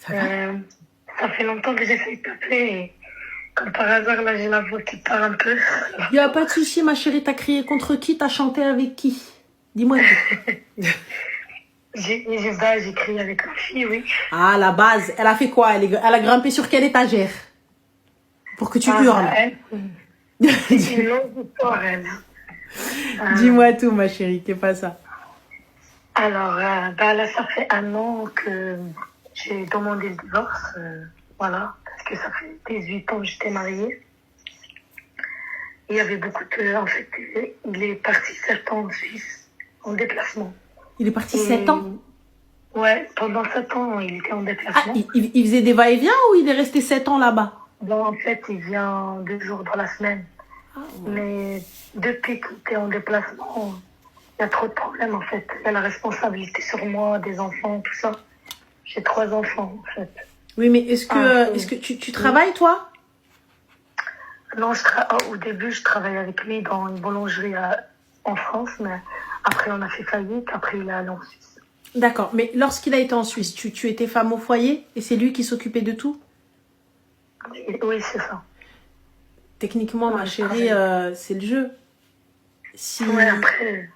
Ça va? Ça fait longtemps que j'essaie de t'appeler et comme par hasard, là, j'ai la voix qui part un peu. Il n'y a pas de souci, ma chérie. T'as crié contre qui? T'as chanté avec qui? Dis-moi tout. J'ai crié avec ma fille, oui. Ah, la base. Elle a fait quoi? Elle a grimpé sur quelle étagère? Pour que tu hurles. C'est une longue histoire, elle. Dis-moi tout, ma chérie. Qu'est pas ça? Alors, là, ça fait 1 an que j'ai demandé le divorce. Voilà, parce que ça fait 18 ans que j'étais mariée. Il y avait beaucoup de... En fait, il est parti 7 ans en Suisse, en déplacement. Il est parti 7 ans? Ouais, pendant 7 ans, il était en Ah, déplacement. il faisait des va-et-vient ou il est resté 7 ans là-bas? Bon, en fait, il vient 2 jours dans la semaine. Ah, ouais. Mais depuis qu'il était en déplacement, il y a trop de problèmes, en fait. Il y a la responsabilité sur moi, des enfants, tout ça. J'ai 3 enfants, en fait. Oui, mais est-ce que tu travailles, toi? Non, au début, je travaillais avec lui dans une boulangerie en France, mais après, on a fait faillite. Après, il est allé en Suisse. D'accord, mais lorsqu'il a été en Suisse, tu étais femme au foyer et c'est lui qui s'occupait de tout? Oui, c'est ça. Techniquement, Ouais, ma chérie, c'est le jeu. Si... Ouais, après...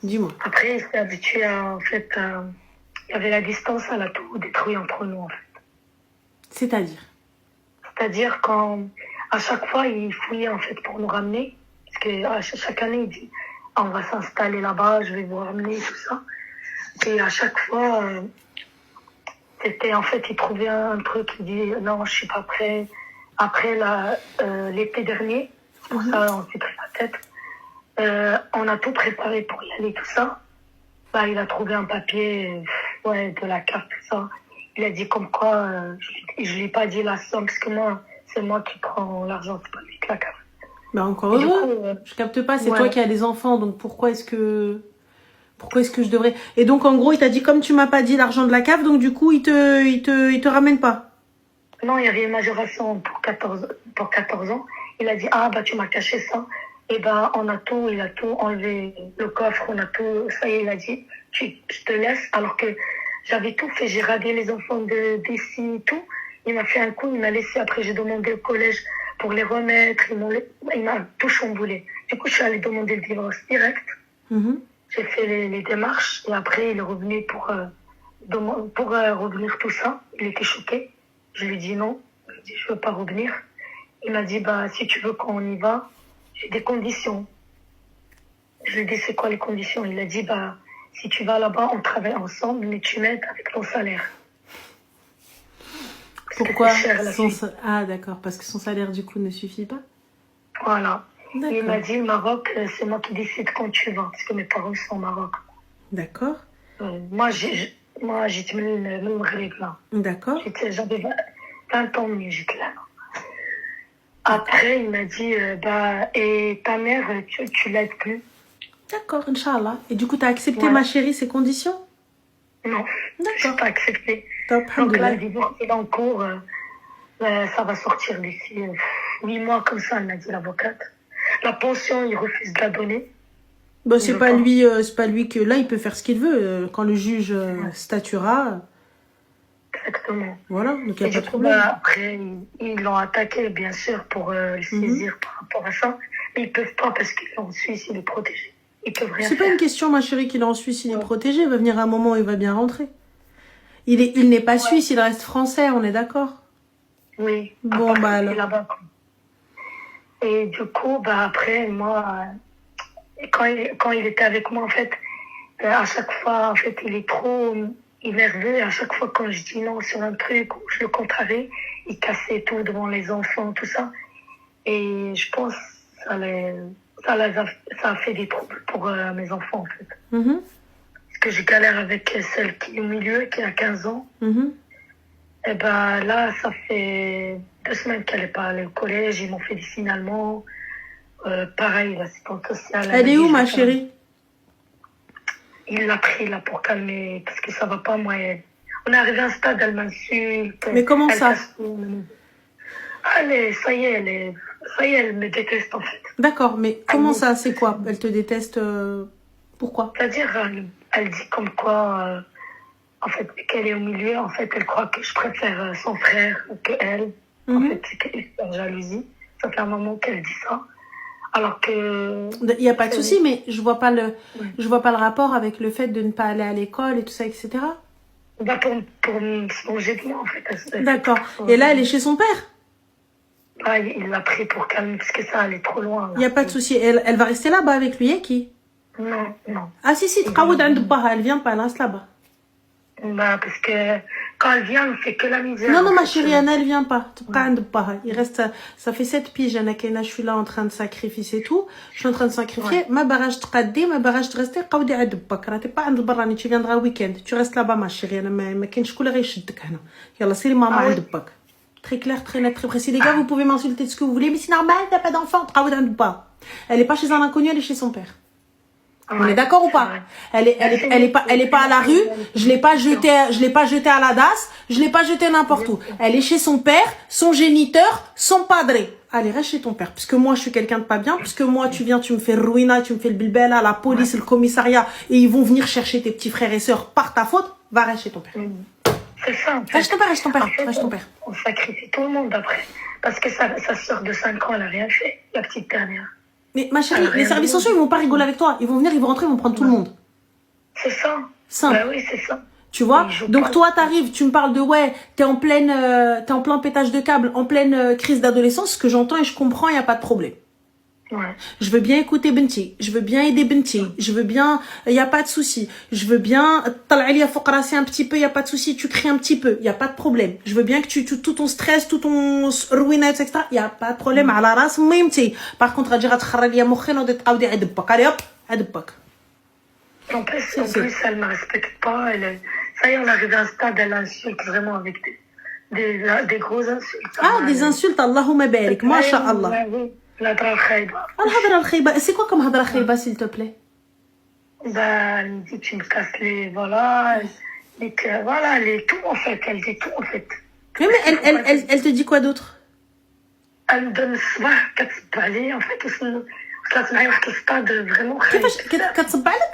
Dis-moi. Après, il s'est habitué à, en fait, il y avait la distance, elle a tout détruit entre nous, en fait. C'est-à-dire? C'est-à-dire à chaque fois, il fouillait, en fait, pour nous ramener. Parce que chaque année, il dit, on va s'installer là-bas, je vais vous ramener, tout ça. Et à chaque fois, c'était, en fait, il trouvait un truc, il dit, non, je suis pas prêt. Après, l'été dernier, c'est pour ça, on s'est pris la tête. On a tout préparé pour y aller, tout ça. Bah, il a trouvé un papier, de la carte, tout ça. Il a dit comme quoi, je lui ai pas dit la somme, parce que moi, c'est moi qui prends l'argent, c'est pas lui qui la carte. Bah encore heureux. Je capte pas, c'est toi qui as les enfants, donc pourquoi est-ce que je devrais... Et donc, en gros, il t'a dit, comme tu m'as pas dit l'argent de la cave, donc du coup, il te ramène pas? Non, il y avait une majoration pour 14 ans. Il a dit, tu m'as caché ça. Et il a tout enlevé, le coffre, on a tout, ça y est, il a dit, je te laisse, alors que j'avais tout fait, j'ai radié les enfants d'ici, tout. Il m'a fait un coup, il m'a laissé, après j'ai demandé au collège pour les remettre, il m'a tout chamboulé. Du coup, je suis allée demander le divorce direct. J'ai fait les démarches, et après, il est revenu pour revenir tout ça. Il était choqué. Je lui ai dit non, je lui ai dit, je veux pas revenir. Il m'a dit, si tu veux qu'on y va, j'ai des conditions. Je lui ai dit, c'est quoi les conditions? Il a dit, si tu vas là-bas, on travaille ensemble, mais tu m'aides avec ton salaire. Pourquoi Ah, d'accord, parce que son salaire, du coup, ne suffit pas? Voilà. Il m'a dit, le Maroc, c'est moi qui décide quand tu vas, parce que mes parents sont au Maroc. D'accord. Moi, j'étais le Maghreb, là. D'accord. J'avais 20 ans, mais j'étais là. Après, il m'a dit, et ta mère, tu l'aides plus. D'accord, Inch'Allah. Et du coup, tu as accepté, ma chérie, ces conditions? Non, je n'ai pas accepté. Top. Donc là, le divorce est en cours. Ça va sortir d'ici 8 mois, comme ça, elle m'a dit l'avocate. La pension, il refuse de la donner. C'est pas lui que... Là, il peut faire ce qu'il veut. Quand le juge statuera... Exactement. Voilà, donc il n'y a pas de problème. Après, ils l'ont attaqué, bien sûr, pour le saisir par rapport à ça. Mais ils peuvent pas parce qu'il est en Suisse, il est protégé. Ils peuvent rien faire. C'est pas une question, ma chérie, qu'il est en Suisse, il est protégé. Il va venir un moment où il va bien rentrer. Il n'est pas suisse, il reste français, on est d'accord? Oui. Bon, alors. Là-bas. Et du coup, après, moi, quand il était avec moi, en fait, à chaque fois, en fait, il est trop nerveux. Et à chaque fois, quand je dis non sur un truc ou je le contrarie, il cassait tout devant les enfants, tout ça. Et je pense que ça a fait des troubles pour mes enfants, en fait. Parce que je galère avec celle qui est au milieu, qui a 15 ans. Et là, ça fait 2 semaines qu'elle n'est pas allée au collège. Ils m'ont fait des signalements. Pareil, l'assistante sociale. Elle est où, ma chérie? Il l'a pris là pour calmer, parce que ça va pas, moi. On est arrivé à un stade, elle m'insulte. Mais comment ça? Ça y est, elle me déteste, en fait. D'accord, mais comment ça? C'est quoi? Elle te déteste pourquoi? C'est-à-dire, elle dit comme quoi En fait, qu'elle est au milieu, en fait, elle croit que je préfère son frère que elle. En fait, c'est une jalousie. Ça fait un moment qu'elle dit ça. Alors que... Il n'y a pas de souci, mais je vois pas le rapport avec le fait de ne pas aller à l'école et tout ça, etc. Bah pour se manger de moi, en fait. D'accord. Et là, elle est chez son père? Ah, il l'a pris pour calmer, parce que ça allait trop loin. Il n'y a pas de souci. Elle va rester là-bas avec lui, et qui? Non, non. Ah si, تقعد عند باها. Elle vient pas, elle reste là-bas. Bah, parce que quand elle vient, elle fait que la misère. Non, ma chérie, Anna, elle vient pas. تبقى عند باها. Il reste, ça fait 7 piges, Anna, je suis là en train de sacrifier tout. Je suis en train de sacrifier. Ma barrage تقدي, ma barrage rester قعدي عند باك. راهي pas عند براني, tu viendras week-end. Tu restes là-bas, ma chérie. أنا ما كاينش شكون اللي غيشدك هنا. يلا سيري ماما عند باك. Très clair, très net, très précis. Les gars, vous pouvez m'insulter de ce que vous voulez, mais c'est normal, t'as pas d'enfant. تقعد عند با. Elle est pas chez un inconnu, elle est chez son père. On est d'accord ou pas? Elle est pas à la rue. Je l'ai pas jetée à la DAS. Je l'ai pas jetée n'importe où. Elle est chez son père, son géniteur, son padre. Allez, reste chez ton père. Puisque moi, je suis quelqu'un de pas bien. Puisque moi, tu viens, tu me fais ruina, tu me fais le bilbella, la police, le commissariat, et ils vont venir chercher tes petits frères et sœurs par ta faute. Va rester chez ton père. C'est ça. En fait. Reste ton père. En fait, Reste ton père. On sacrifie tout le monde après. Parce que sa sœur de 5 ans, elle a rien fait. La petite dernière. Mais ma chérie, les services sociaux, ils vont pas rigoler avec toi. Ils vont venir, ils vont rentrer, ils vont prendre tout le monde. C'est ça. Simple. Bah oui, c'est ça. Tu vois? Donc toi, t'arrives, tu me parles de ouais, t'es en plein pétage de câble, en pleine crise d'adolescence, ce que j'entends et je comprends, y a pas de problème. Ouais. Je veux bien écouter Benti, je veux bien aider Benti, je veux bien, y a pas de souci. Je veux bien t'al'alia fokrasi un petit peu, y a pas de souci, tu cries un petit peu, y a pas de problème. Je veux bien que tout ton stress, tout ton ruinage, etc. Y a pas de problème. على راس ميمتي. Par contre, غادي تخرج لي مخي ونبدا تقاودي عند باك. Allez hop, عند باك. En plus, elle me respecte pas. Ça y est, on arrive à un stade, elle insulte vraiment avec des gros insultes. Ah, des insultes, Allahumma barik, masha'Allah. La drôle khaïba. الهضرة الخايبة, c'est quoi comme هضرة خايبة, s'il te plaît? Bah, elle me dit, tu me casses les, voilà, tout, en fait. Elle dit tout, en fait. Oui, mais elle te dit quoi d'autre? Elle me donne الصباح كتصب عليا en fait وصلت معايا واحد الستاد فريمون خايب. كيفاش كتصب عليك؟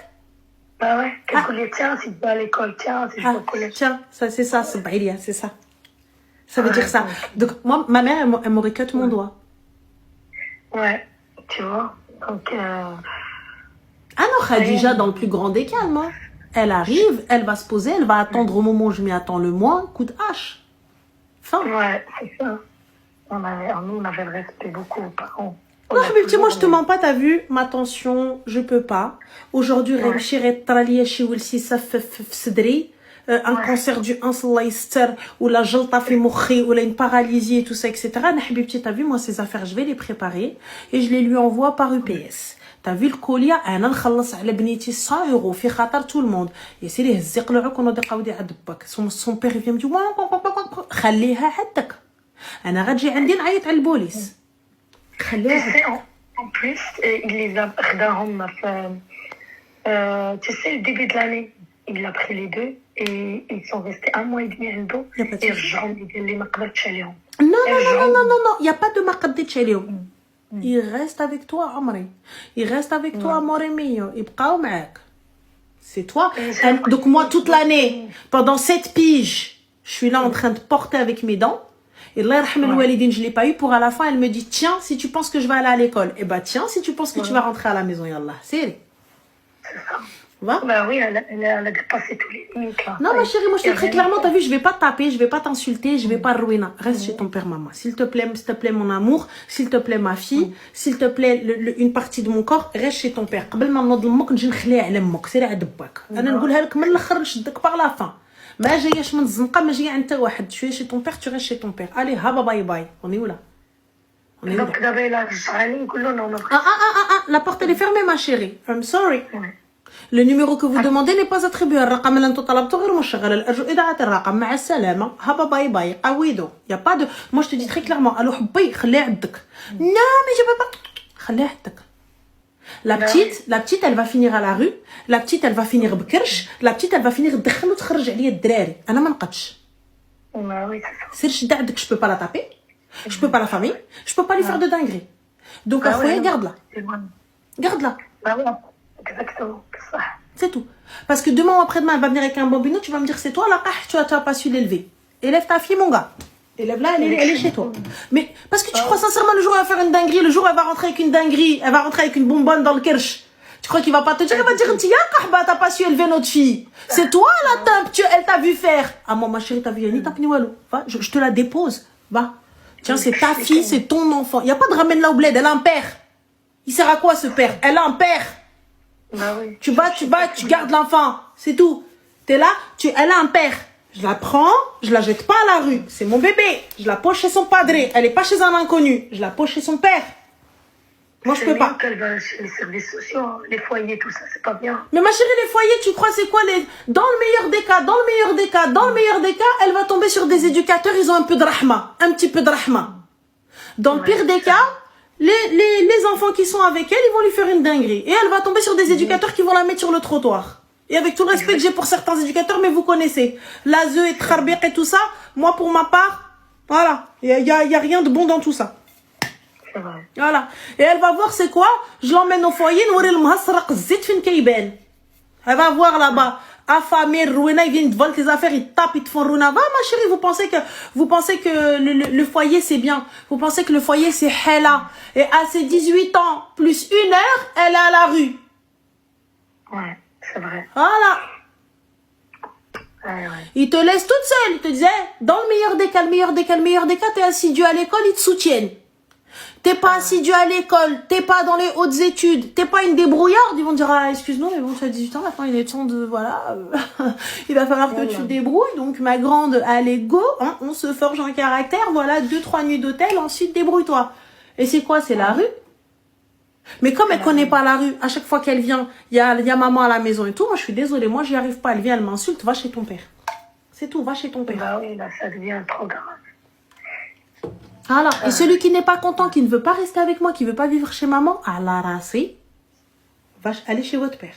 Bah ouais, كتقول لي tiens si tu vas à l'école, tiens si je vais au collège. Tiens, ça c'est ça, صب عليا, c'est ça. Ça veut dire ça. Donc moi, ma mère, elle m'aurait cut mon doigt. Ouais, tu vois. Donc Ah non, Khadija, dans le plus grand des calmes. Hein. Elle arrive, elle va se poser, elle va attendre au moment où je m'y attends le moins, coup de hache. Fin. Ouais, c'est ça. Nous, on avait le respect beaucoup aux parents. Non, mais moi, je te mens pas, t'as vu, ma tension, je peux pas. Aujourd'hui, un cancer du ins, ou la jalta fi mokhi, ou une paralysie et tout ça, etc. T'as vu, moi, ces affaires, je vais les préparer et je les lui envoie par UPS. T'as vu le colis, انا نخلص على بنيتي 100 euros في خاطر tout le monde. يسير يهز يقلعوك ونوض يقاودي عند باك. Son père vient me dire خليها عندك. انا غتجي عندي نعيط على البوليس. خليها. En plus, il les a خداهم tu sais, le début de l'année, il a pris les deux et ils sont restés 1 mois et demi عنده. Et رجعهم قال لي ما قدرتش عليهم. Non, il y a pas de ما قدرتش عليهم. Il reste avec toi, Amri. Il reste avec toi, amore mio. يبقاو معاك. C'est toi. Donc moi, toute l'année, pendant 7 piges, je suis là en train de porter avec mes dents. Et Allah yarham al-walidin, je l'ai pas eu pour à la fin, elle me dit, tiens, si tu penses que je vais aller à l'école. Eh ben, tiens, si tu penses que tu vas rentrer à la maison, yallah. C'est ça. Va? Bah oui, elle a dépassé tous les limites, là. Non, ma chérie, moi, je te dis très clairement, t'as vu, je vais pas te taper, je vais pas t'insulter, je vais pas ruiner. Reste chez ton père, maman. S'il te plaît, mon amour, s'il te plaît, ma fille, s'il te plaît, une partie de mon corps, reste chez ton père. قبل ما نوض لمك نجي نخليها على امك، سيري عند باك. انا نقولها لك من الاخر نشدك باغ لا فان. ما جاياش من الزنقه، ما جايه عند حتى واحد. Tu es chez ton père, tu restes chez ton père. Allez, haba bye bye. On est où là? Donc d'abord il a رجعني نقول له non. La porte elle est fermée, ma chérie. I'm sorry. Le numéro que vous demandez n'est pas attribué. الرقم اللي انتو طلبتو غير مشغل. الأرجو إذاعة الرقم. مع السلامة. هبا باي باي. قويدو. Y a pas de. Moi je te dis très clairement. الو حبي خليها عندك. Non mais je peux pas. خليها عندك. La petite, elle va finir à la rue. La petite, elle va finir بكرش. La petite, elle va finir تدخل وتخرج عليا الدراري. أنا ما نقدش. سير شد عندك. Je peux pas la taper. Je peux pas la famille. Je peux pas lui faire de dinguerie. Donc, garde-la. Garde-la. Exactement. C'est tout. Parce que demain ou après-demain, elle va venir avec un bambino, tu vas me dire c'est toi la tu n'as pas su l'élever. Élève ta fille, mon gars. Élève-la, elle est chez toi. Mais parce que tu crois sincèrement le jour où elle va faire une dinguerie, le jour où elle va rentrer avec une dinguerie, elle va rentrer avec une bonbonne dans le kirsch. Tu crois qu'il va pas te dire, il va dire, tiens, Kahba, t'as pas su élever notre fille. C'est toi la timpe, elle t'a vu faire. Ah, moi, ma chérie, t'as vu Yanni, t'as pris Walou. Va, je te la dépose. Va. Tiens, c'est ta fille, c'est ton enfant. Il n'y a pas de ramène-la au bled, elle a un père. Il sert à quoi ce père? Elle a un père. Bah oui. Tu gardes l'enfant. C'est tout. T'es là, elle a un père. Je la prends, je la jette pas à la rue. C'est mon bébé. Je la pose chez son padré. Elle est pas chez un inconnu. Je la pose chez son père. Moi, je peux pas. Qu'elle va chez les services sociaux, les foyers, tout ça, c'est pas bien. Mais ma chérie, les foyers, tu crois c'est quoi dans le meilleur des cas, elle va tomber sur des éducateurs, ils ont un peu de rahma. Un petit peu de rahma. Dans le pire des cas, les enfants qui sont avec elle, ils vont lui faire une dinguerie. Et elle va tomber sur des éducateurs qui vont la mettre sur le trottoir. Et avec tout le respect que j'ai pour certains éducateurs, mais vous connaissez. L'AZE et Tkharbir et tout ça, moi pour ma part, voilà. Il y a rien de bon dans tout ça. Voilà. Et elle va voir c'est quoi. Je l'emmène au foyer. Elle va voir là-bas. Affamé, Rouena, ils viennent te voler tes affaires, ils tapent, ils te font Rouna. Va ma chérie, vous pensez que le foyer c'est bien. Vous pensez que le foyer c'est Hela. Et à ses 18 ans, plus 1 heure, elle est à la rue. Ouais, c'est vrai. Voilà. Ouais. Ils te laissent toute seule. Ils te disaient, dans le meilleur des cas, t'es assidu à l'école, ils te soutiennent. T'es pas assidu à l'école, t'es pas dans les hautes études, t'es pas une débrouillarde, ils vont dire, ah, excuse-nous, mais bon, tu as 18 ans, maintenant il est temps de, voilà, il va falloir que tu te débrouilles, donc ma grande, allez, go, hein, on se forge un caractère, voilà, 2-3 nuits d'hôtel, ensuite débrouille-toi. Et c'est quoi, c'est la rue? Mais comme elle connaît pas la rue, à chaque fois qu'elle vient, il y a maman à la maison et tout, moi je suis désolée, moi j'y arrive pas, elle vient, elle m'insulte, va chez ton père. C'est tout, va chez ton père. Bah oui, là ça devient trop grave. Voilà. Et celui qui n'est pas content, qui ne veut pas rester avec moi, qui ne veut pas vivre chez maman, à la racée, va aller chez votre père.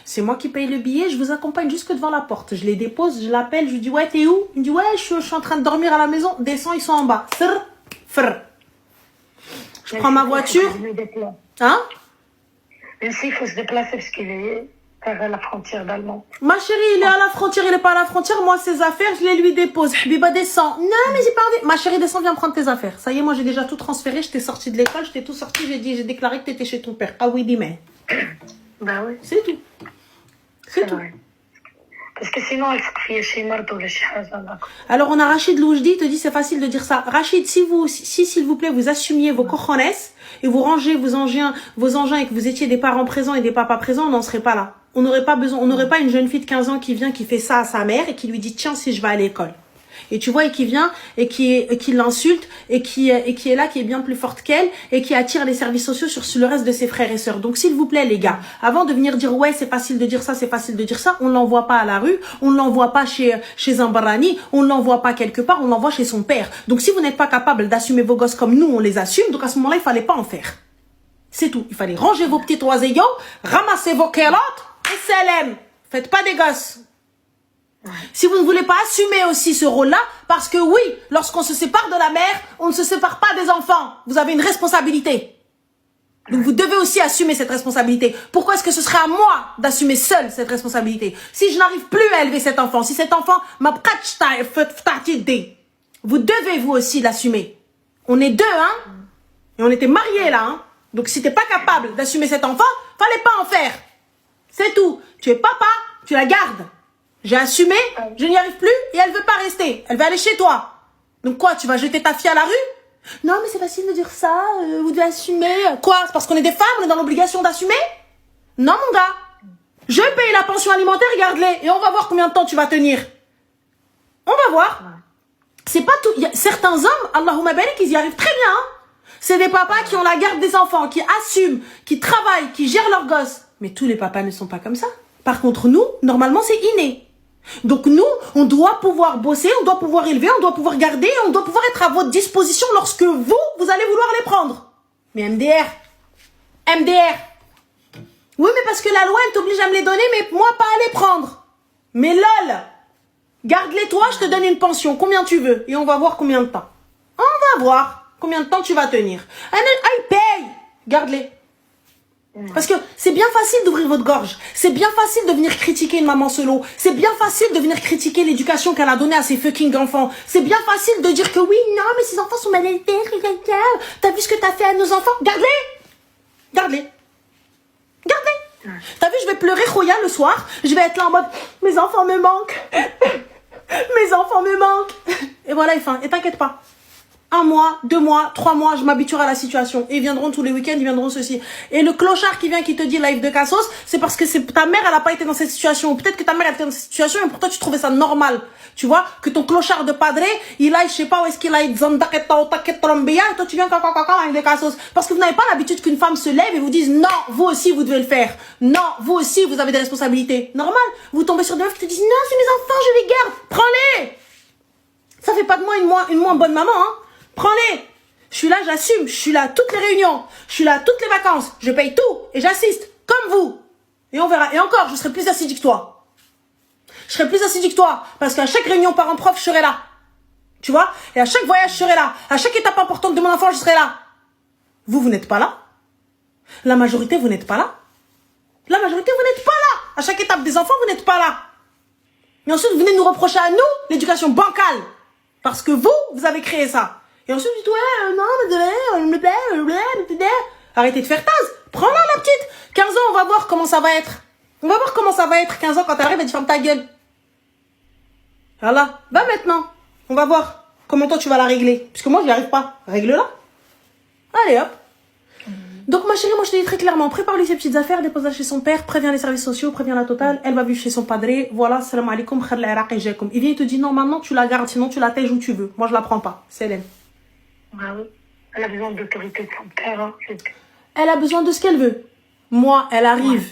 C'est moi qui paye le billet, je vous accompagne jusque devant la porte. Je les dépose, je l'appelle, je lui dis, ouais, t'es où? Il me dit, ouais, je suis en train de dormir à la maison. Descends, ils sont en bas. Je prends ma voiture. Hein? Même s'il faut se déplacer parce qu'il est vers la frontière d'Allemagne. Ma chérie, il est à la frontière, il est pas à la frontière. Moi, ses affaires, je les lui dépose. Habiba, descend. Non, mais j'ai pas envie. Ma chérie, descends, viens prendre tes affaires. Ça y est, moi, j'ai déjà tout transféré. Je t'ai sorti de l'école, je t'ai tout sorti. J'ai déclaré que t'étais chez ton père. Ah oui, dis mais. Bah oui. C'est tout. C'est tout. Vrai. Parce que sinon, elle faut crier chez Mardo, le Alors, on a Rachid Loujdi, il te dit, c'est facile de dire ça. Rachid, si s'il vous plaît, vous assumiez vos cojones et vous rangez vos engins et que vous étiez des parents présents et des papas présents, on n'en serait pas là. On n'aurait pas besoin, on n'aurait pas une jeune fille de 15 ans qui vient, qui fait ça à sa mère et qui lui dit, tiens, si je vais à l'école. Et tu vois, et qui vient, et qui l'insulte, et qui est là, qui est bien plus forte qu'elle, et qui attire les services sociaux sur le reste de ses frères et sœurs. Donc, s'il vous plaît, les gars, avant de venir dire, ouais, c'est facile de dire ça, c'est facile de dire ça, on l'envoie pas à la rue, on l'envoie pas chez un barani, on l'envoie pas quelque part, on l'envoie chez son père. Donc, si vous n'êtes pas capable d'assumer vos gosses comme nous, on les assume, donc à ce moment-là, il fallait pas en faire. C'est tout. Il fallait ranger vos petits oiseillons, ramasser vos kélotes, et SLM. Faites pas des gosses. Si vous ne voulez pas assumer aussi ce rôle-là, parce que oui, lorsqu'on se sépare de la mère, on ne se sépare pas des enfants. Vous avez une responsabilité. Donc vous devez aussi assumer cette responsabilité. Pourquoi est-ce que ce serait à moi d'assumer seule cette responsabilité? Si je n'arrive plus à élever cet enfant, si cet enfant m'a vous devez vous aussi l'assumer. On est deux, hein? Et on était mariés là, hein? Donc si t'es pas capable d'assumer cet enfant, fallait pas en faire. C'est tout. Tu es papa, tu la gardes. J'ai assumé, je n'y arrive plus et elle veut pas rester. Elle veut aller chez toi. Donc quoi, tu vas jeter ta fille à la rue? Non, mais c'est facile de dire ça, vous devez assumer. Quoi? C'est parce qu'on est des femmes, on est dans l'obligation d'assumer? Non, mon gars. Je paye la pension alimentaire, regarde-les. Et on va voir combien de temps tu vas tenir. On va voir. C'est pas tout. Certains hommes, Allahumma barik, ils y arrivent très bien. Hein? C'est des papas qui ont la garde des enfants, qui assument, qui travaillent, qui gèrent leurs gosses. Mais tous les papas ne sont pas comme ça. Par contre, nous, normalement, c'est inné. Donc nous, on doit pouvoir bosser, on doit pouvoir élever, on doit pouvoir garder, on doit pouvoir être à votre disposition lorsque vous allez vouloir les prendre. Mais MDR. Oui, mais parce que la loi, elle t'oblige à me les donner, mais moi, pas à les prendre. Mais lol, garde-les toi, je te donne une pension, combien tu veux, et on va voir combien de temps. On va voir combien de temps tu vas tenir. I paye, garde-les. Parce que c'est bien facile d'ouvrir votre gorge. C'est bien facile de venir critiquer une maman solo. C'est bien facile de venir critiquer l'éducation qu'elle a donnée à ses fucking enfants. C'est bien facile de dire que oui, non, mais ces enfants sont mal élevés. T'as vu ce que t'as fait à nos enfants? Garde-les. Garde-les. Garde-les. T'as vu, je vais pleurer Khoya le soir. Je vais être là en mode, mes enfants me manquent. Mes enfants me manquent. Et voilà, et t'inquiète pas. 1 mois, 2 mois, 3 mois, je m'habituerai à la situation. Et ils viendront tous les week-ends, ils viendront ceci. Et le clochard qui vient, qui te dit live de Cassos, c'est parce que ta mère, elle a pas été dans cette situation. Peut-être que ta mère, elle était dans cette situation, et pour toi, tu trouvais ça normal. Tu vois, que ton clochard de padre, il aille, je sais pas où est-ce qu'il aille, et toi, tu viens, live de Cassos. Parce que vous n'avez pas l'habitude qu'une femme se lève et vous dise, non, vous aussi, vous devez le faire. Non, vous aussi, vous avez des responsabilités. Normal. Vous tombez sur des meufs qui te disent, non, c'est mes enfants, je les garde. Prends-les. Ça fait pas de moi une moins bonne maman, hein. Prends-les. Je suis là, j'assume. Je suis là à toutes les réunions. Je suis là à toutes les vacances. Je paye tout. Et j'assiste. Comme vous. Et on verra. Et encore, je serai plus assidu que toi. Je serai plus assidu que toi. Parce qu'à chaque réunion parent-prof, je serai là. Tu vois? Et à chaque voyage, je serai là. À chaque étape importante de mon enfant, je serai là. Vous n'êtes pas là. La majorité, vous n'êtes pas là. La majorité, vous n'êtes pas là. À chaque étape des enfants, vous n'êtes pas là. Et ensuite, vous venez nous reprocher à nous l'éducation bancale. Parce que vous avez créé ça. Et ensuite, tu dis, ouais, non, arrêtez de faire tasse. Prends-la, la petite. 15 ans, on va voir comment ça va être. On va voir comment ça va être 15 ans quand elle arrive et tu fermes ta gueule. Voilà. Va maintenant. On va voir comment toi tu vas la régler. Parce que moi, je n'y arrive pas. Règle-la. Allez, hop. Donc, ma chérie, moi, je te dis très clairement, prépare-lui ses petites affaires, dépose-la chez son père, préviens les services sociaux, préviens la totale, elle va vivre chez son padré, voilà, salam alaikum, khar l'Iraq et jakoum. Il vient, il te dit, non, maintenant, tu la gardes, sinon tu la tèges où tu veux. Moi, je la prends pas. C'est elle. Ah oui. Elle a besoin d'autorité de son père. Hein. Elle a besoin de ce qu'elle veut. Moi, elle arrive,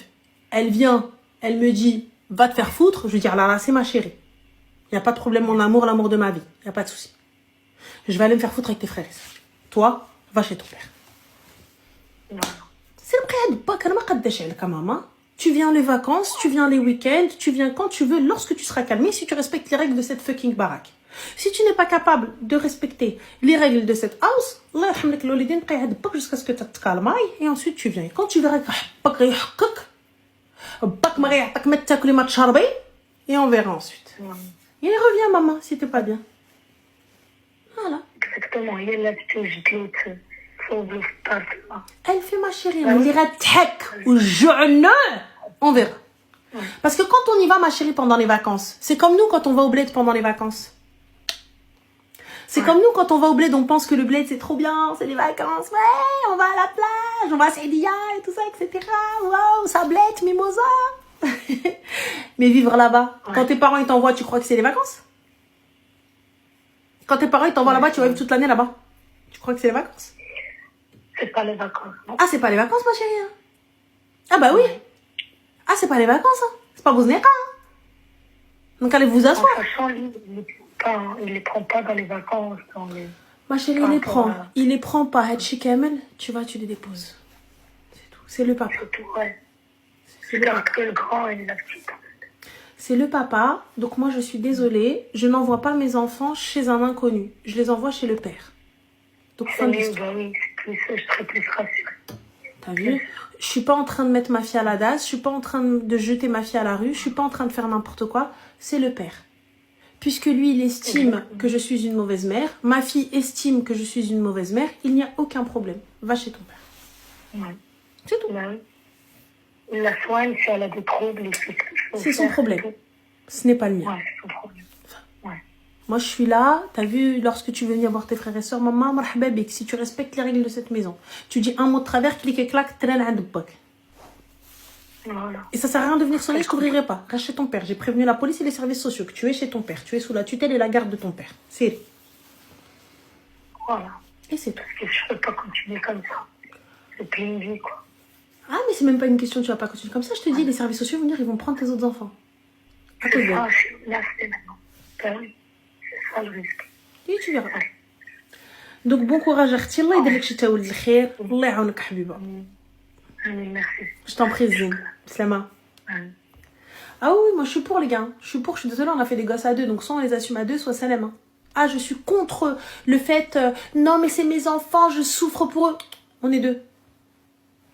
elle vient, elle me dit, va te faire foutre. Je vais dire, là, c'est ma chérie. Il n'y a pas de problème, mon amour, l'amour de ma vie. Il n'y a pas de souci. Je vais aller me faire foutre avec tes frères et sœurs. Toi, va chez ton père. C'est le prêt maman. Tu viens les vacances, tu viens les week-ends, tu viens quand tu veux, lorsque tu seras calmé, si tu respectes les règles de cette fucking baraque. Si tu n'es pas capable de respecter les règles de cette house, jusqu'à ce que tu te calmes et ensuite tu viens. Et quand tu verras et on verra ensuite. Et reviens maman si t'es pas bien. Voilà. Exactement. Il y a l'attitude de l'autre. Elle fait ma chérie, on dirait tech ou jeune. On verra. Parce que quand on y va, ma chérie, pendant les vacances, c'est comme nous quand on va au bled pendant les vacances. C'est comme nous quand on va au bled, on pense que le bled c'est trop bien, c'est les vacances. Ouais, on va à la plage, on va à Saidia et tout ça, etc. Waouh, sablette, mimosa. Mais vivre là-bas, quand tes parents ils t'envoient, tu crois que c'est les vacances? Quand tes parents ils t'envoient là-bas, tu vas vivre toute l'année là-bas. Tu crois que c'est les vacances? C'est pas les vacances. Non. Ah, c'est pas les vacances, ma chérie. Hein. Ah, bah oui. Ah, c'est pas les vacances. Hein. C'est pas Bouznéka. Hein. Donc, allez vous asseoir. De toute façon, il les prend pas dans les vacances. Dans les... Ma chérie, il les prend. Il les prend pas. Hachi Kamel, tu vas, tu les déposes. C'est tout. C'est le papa. C'est tout, ouais. C'est le grand et la petite. C'est le papa. Donc, moi, je suis désolée. Je n'envoie pas mes enfants chez un inconnu. Je les envoie chez le père. Donc, fin d'histoire. Oui, je serais plus rassurée. T'as vu? Je suis pas en train de mettre ma fille à la DAS, je suis pas en train de jeter ma fille à la rue, je suis pas en train de faire n'importe quoi. C'est le père. Puisque lui, il estime que je suis une mauvaise mère, ma fille estime que je suis une mauvaise mère, il n'y a aucun problème. Va chez ton père. Ouais. C'est tout. Ouais. Il la soigne si elle a des troubles. C'est son problème. Ce n'est pas le mien. Ouais, c'est son problème. Moi, je suis là. T'as vu, lorsque tu veux venir voir tes frères et sœurs, maman, marhaba bik, si tu respectes les règles de cette maison, tu dis un mot de travers, clic et clac, traîne à Dubac. Voilà. Et ça sert à rien de venir sonner, je couvrirai pas. Reste chez ton père. J'ai prévenu la police et les services sociaux que tu es chez ton père. Tu es sous la tutelle et la garde de ton père. C'est. Voilà. Et c'est tout. Parce que je peux pas continuer comme ça. C'est plus une vie, quoi. Ah, mais c'est même pas une question, tu vas pas continuer comme ça. Je te dis, les services sociaux vont venir, ils vont prendre tes autres enfants. À cause C'est d'elle. ça, là, c'est maintenant. Ben oui. C'est ça le risque. Et tu verras. Donc, bon courage, Arti. Allah يدير لك شي تاول الخير. الله يعاونك حبيبه. Merci. Je t'en prie, Zine. Slama. Ah oui, moi je suis pour les gars. Je suis pour, je suis désolée, on a fait des gosses à deux. Donc soit on les assume à deux, soit Salem. Hein. Ah, je suis contre le fait... non, mais c'est mes enfants, je souffre pour eux. On est deux.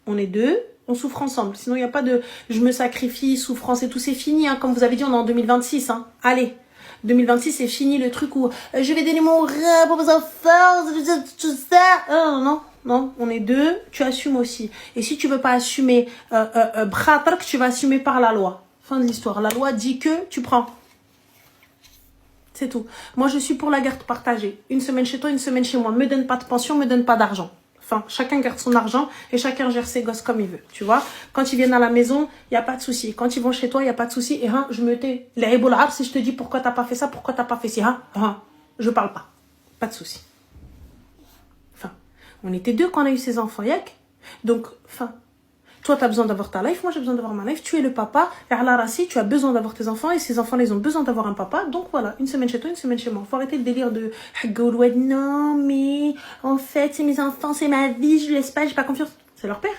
On est deux. On souffre ensemble. Sinon, il n'y a pas de je me sacrifie, souffrance et tout. C'est fini. Hein. Comme vous avez dit, on est en 2026. Hein. Allez. 2026, c'est fini le truc où je vais donner mon rêve pour vos enfants, tout ça. Non, non, non. On est deux. Tu assumes aussi. Et si tu veux pas assumer, tu vas assumer par la loi. Fin de l'histoire. La loi dit que tu prends. C'est tout. Moi, je suis pour la garde partagée. Une semaine chez toi, une semaine chez moi. Me donne pas de pension, me donne pas d'argent. Enfin, chacun garde son argent et chacun gère ses gosses comme il veut. Tu vois, quand ils viennent à la maison, il n'y a pas de souci. Quand ils vont chez toi, il n'y a pas de souci. Et je me tais. Les éboulards, si je te dis pourquoi t'as pas fait ça, pourquoi t'as pas fait ci, je parle pas. Pas de souci. Enfin, on était deux quand on a eu ces enfants, yak. Donc, toi, tu as besoin d'avoir ta life, moi j'ai besoin d'avoir ma life. Tu es le papa, et à la rassi, tu as besoin d'avoir tes enfants, et ces enfants, ils ont besoin d'avoir un papa. Donc voilà, une semaine chez toi, une semaine chez moi. Faut arrêter le délire de non, mais en fait, c'est mes enfants, c'est ma vie, je laisse pas, j'ai pas confiance. C'est leur père.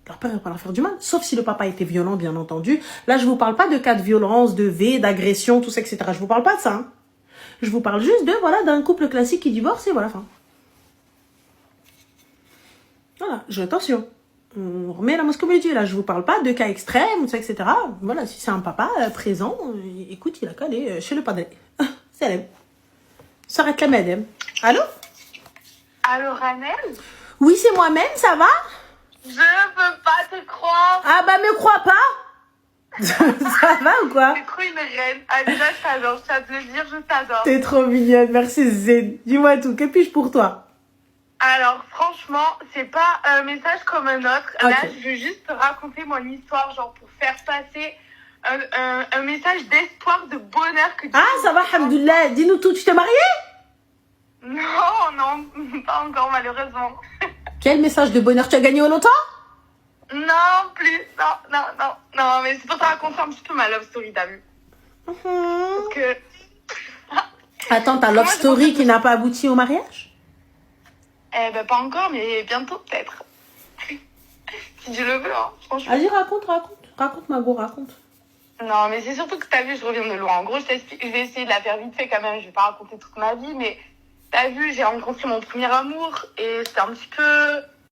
Leur père, il va pas leur faire du mal. Sauf si le papa était violent, bien entendu. Là, je vous parle pas de cas de violence, de d'agression, tout ça, etc. Je vous parle pas de ça. Hein. Je vous parle juste d'un couple classique qui divorce, et voilà, Voilà, attention. On remet la mosquée au milieu. Là, je vous parle pas de cas extrêmes, etc. Voilà, si c'est un papa présent, écoute, il a qu'à aller chez le padre. Salam. S'arrête la madame. Allô? Allô, Ranel? Oui, c'est moi-même, ça va? Je peux pas te croire. Ah bah, me crois pas. Ça va ou quoi? T'es trop une reine. Ah, déjà, je t'adore. Je tiens à te le dire, je t'adore. T'es trop mignonne, merci Zed. Dis-moi tout, que puis-je pour toi? Alors, franchement, c'est pas un message comme un autre. Okay. Là, je veux juste te raconter mon histoire, genre pour faire passer un message d'espoir, de bonheur que tu ça va, alhamdoulilah. Dis-nous tout, tu t'es mariée? Non, pas encore, malheureusement. Quel message de bonheur? Tu as gagné au loto? Non, plus. Non, mais c'est pour te raconter un petit peu ma love story, t'as vu? Parce que... Attends, ta love story qui n'a pas abouti au mariage? Eh ben, pas encore, mais bientôt, peut-être. Si Dieu le veut, hein, franchement. Vas-y, raconte. Raconte, Mago, raconte. Non, mais c'est surtout que t'as vu, je reviens de loin. En gros, je t'explique, je vais essayer de la faire vite fait quand même. Je vais pas raconter toute ma vie, mais t'as vu, j'ai rencontré mon premier amour et c'était un petit peu